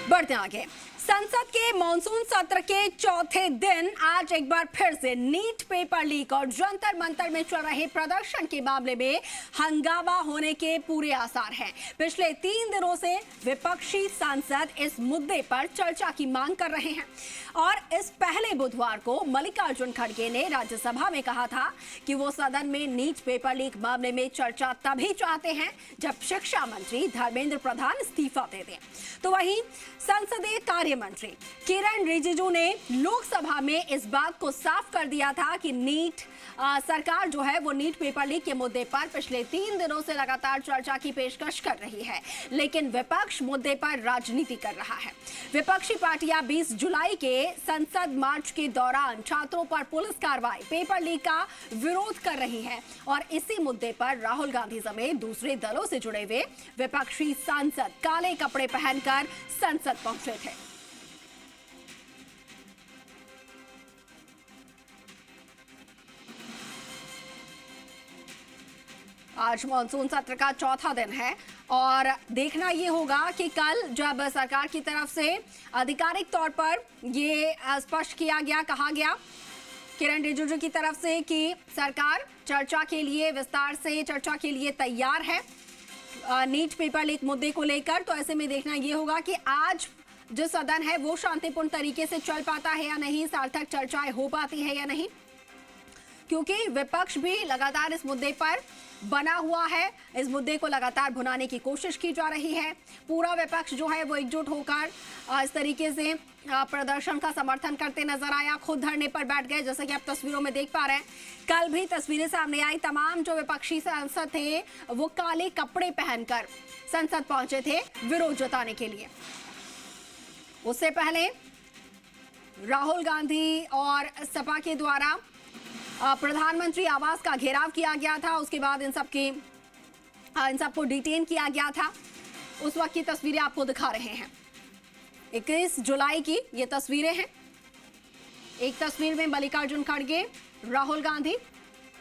बढ़ते आगे। संसद के मॉनसून सत्र के चौथे दिन आज एक बार फिर से नीट पेपर लीक और जंतर मंतर में चल रहे प्रदर्शन के मामले में हंगामा होने के पूरे आसार हैं। पिछले 3 दिनों से विपक्षी सांसद इस मुद्दे पर चर्चा की मांग कर रहे हैं और इस पहले बुधवार को मल्लिकार्जुन खड़गे ने राज्यसभा में कहा था कि वो सदन में नीट पेपर लीक मामले में चर्चा तभी चाहते हैं जब शिक्षा मंत्री धर्मेंद्र प्रधान इस्तीफा दे दें। तो वहीं संसदीय कार्य मंत्री किरण रिजिजू ने लोकसभा में इस बात को साफ कर दिया था कि सरकार जो है वो नीट पेपर लीक के मुद्दे पर पिछले 3 दिनों से लगातार चर्चा की पेशकश कर रही है, लेकिन विपक्ष मुद्दे पर राजनीति कर रहा है। विपक्षी पार्टियां 20 जुलाई के संसद मार्च के दौरान छात्रों पर पुलिस कार्रवाई, पेपर लीक का विरोध कर रही है और इसी मुद्दे पर राहुल गांधी समेत दूसरे दलों से जुड़े हुए विपक्षी सांसद काले कपड़े पहनकर संसद पहुंचे थे। आज मानसून सत्र का चौथा दिन है और देखना ये होगा कि कल जब सरकार की तरफ से आधिकारिक तौर पर ये स्पष्ट किया गया, कहा गया किरण रिजिजू की तरफ से कि सरकार चर्चा के लिए, विस्तार से चर्चा के लिए तैयार है नीट पेपर लीक मुद्दे को लेकर, तो ऐसे में देखना ये होगा कि आज जो सदन है वो शांतिपूर्ण तरीके से चल पाता है या नहीं, सार्थक चर्चाएं हो पाती है या नहीं, क्योंकि विपक्ष भी लगातार इस मुद्दे पर बना हुआ है। इस मुद्दे को लगातार भुनाने की कोशिश की जा रही है। पूरा विपक्ष जो है वो एकजुट होकर इस तरीके से प्रदर्शन का समर्थन करते नजर आया, खुद धरने पर बैठ गए, जैसे कि आप तस्वीरों में देख पा रहे हैं। कल भी तस्वीरें सामने आई, तमाम जो विपक्षी सांसद थे वो काले कपड़े पहनकर संसद पहुंचे थे विरोध जताने के लिए। उससे पहले राहुल गांधी और सपा के द्वारा प्रधानमंत्री आवास का घेराव किया गया था, उसके बाद इन सबको डिटेन किया गया था। उस वक्त की तस्वीरें आपको दिखा रहे हैं। 21 जुलाई की ये तस्वीरें हैं। एक तस्वीर में मल्लिकार्जुन खड़गे, राहुल गांधी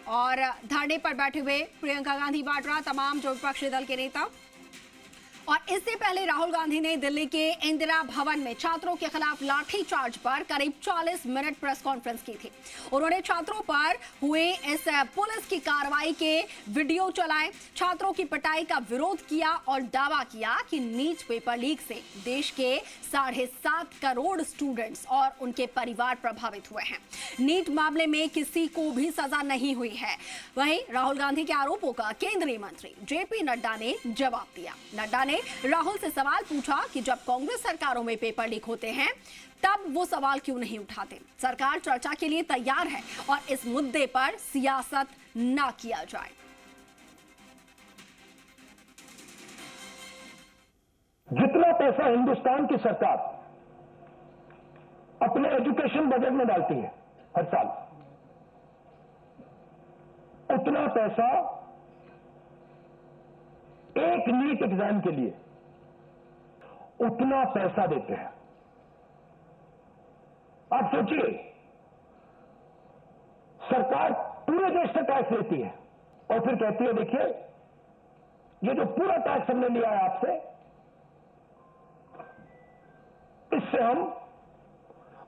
और धरने पर बैठे हुए प्रियंका गांधी वाड्रा, तमाम जो विपक्षी दल के नेता। और इससे पहले राहुल गांधी ने दिल्ली के इंदिरा भवन में छात्रों के खिलाफ लाठीचार्ज पर करीब 40 मिनट प्रेस कॉन्फ्रेंस की थी। उन्होंने छात्रों पर हुए इस पुलिस की कार्रवाई के वीडियो चलाए, छात्रों की पिटाई का विरोध किया और दावा किया कि नीट पेपर लीक से देश के 7.5 करोड़ स्टूडेंट्स और उनके परिवार प्रभावित हुए हैं। नीट मामले में किसी को भी सजा नहीं हुई है। वहीं राहुल गांधी के आरोपों का केंद्रीय मंत्री जेपी नड्डा ने जवाब दिया। नड्डा ने राहुल से सवाल पूछा कि जब कांग्रेस सरकारों में पेपर लीक होते हैं तब वो सवाल क्यों नहीं उठाते। सरकार चर्चा के लिए तैयार है और इस मुद्दे पर सियासत ना किया जाए। जितना पैसा हिंदुस्तान की सरकार अपने एजुकेशन बजट में डालती है हर साल, उतना पैसा एक नीट एग्जाम के लिए उतना पैसा देते हैं। आप सोचिए, सरकार पूरे देश से टैक्स लेती है और फिर कहती है देखिए ये जो पूरा टैक्स हमने लिया है आपसे, इससे हम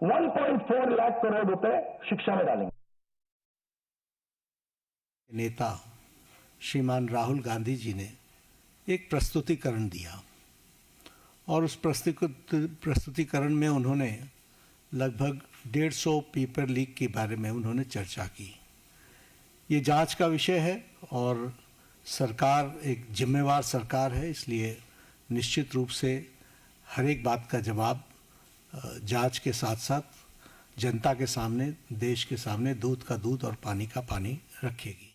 1.4 लाख करोड़ रुपए शिक्षा में डालेंगे। नेता श्रीमान राहुल गांधी जी ने एक प्रस्तुतिकरण दिया और उस प्रस्तुतिकरण में उन्होंने लगभग 150 पेपर लीक के बारे में उन्होंने चर्चा की। ये जांच का विषय है और सरकार एक जिम्मेवार सरकार है, इसलिए निश्चित रूप से हर एक बात का जवाब जांच के साथ साथ जनता के सामने, देश के सामने दूध का दूध और पानी का पानी रखेगी।